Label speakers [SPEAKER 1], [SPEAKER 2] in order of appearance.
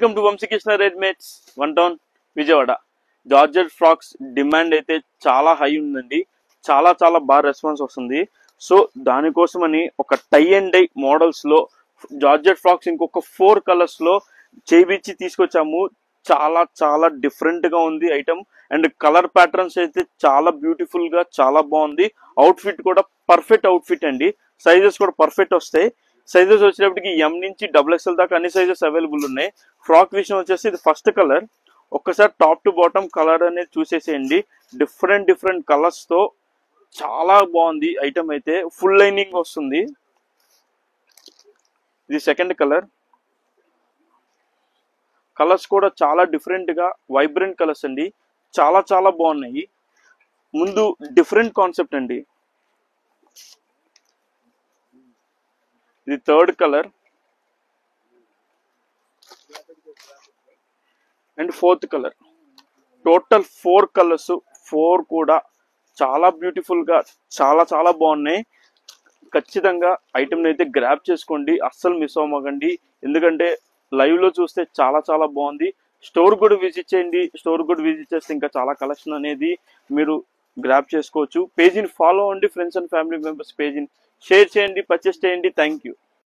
[SPEAKER 1] Welcome to Vamsikrishna readymades one town Vijayawada. Georgette frocks demand అయితే చాలా high ఉందండి. చాలా చాలా బాగా రెస్పాన్స్ వస్తుంది. సో దానికోసమని ఒక టై అండ్ డై మోడల్స్ లో జార్జెట్ ఫ్రాక్స్ ఇంకొక 4 కలర్స్ లో చేయించి తీసుకొచ్చాము. చాలా చాలా డిఫరెంట్ గా ఉంది ఐటమ్. అండ్ కలర్ ప్యాటర్న్స్ అయితే చాలా బ్యూటిఫుల్ గా చాలా బాగుంది. అవుట్ఫిట్ కూడా పర్ఫెక్ట్ అవుట్ఫిట్ అండి. సైజెస్ కూడా పర్ఫెక్ట్ వస్తాయి. సైజెస్ వచ్చేటప్పటికి ఎం నుంచి XXL దాకా అన్ని సైజెస్ అవైలబుల్ ఉన్నాయి. ఫ్రాక్ విషయం వచ్చేసి ఇది ఫస్ట్ కలర్. ఒక్కసారి టాప్ టు బాటమ్ కలర్ అనేది చూసేసేయండి. డిఫరెంట్ డిఫరెంట్ కలర్స్ తో చాలా బాగుంది ఐటమ్. అయితే ఫుల్ లైనింగ్ వస్తుంది. ఇది సెకండ్ కలర్. కలర్స్ కూడా చాలా డిఫరెంట్ గా వైబ్రెంట్ కలర్స్ అండి. చాలా చాలా బాగున్నాయి. ముందు డిఫరెంట్ కాన్సెప్ట్ అండి. ఇది third colour and fourth colour. Total 4 colours. 4 కూడా చాలా బ్యూటిఫుల్ గా చాలా చాలా బాగున్నాయి. ఖచ్చితంగా ఐటమ్ అయితే గ్రాబ్ చేసుకోండి, అస్సలు మిస్ అవ్వకండి. ఎందుకంటే లైవ్ లో చూస్తే చాలా చాలా బాగుంది. స్టోర్ కూడా విజిట్ చేయండి. స్టోర్ కూడా విజిట్ చేస్తే ఇంకా చాలా కలెక్షన్ అనేది మీరు గ్రాబ్ చేసుకోవచ్చు. పేజీని ఫాలో అవ్వండి. ఫ్రెండ్స్ అండ్ ఫ్యామిలీ మెంబర్స్ పేజీని షేర్ చేయండి, పర్చేస్ చేయండి. Thank you.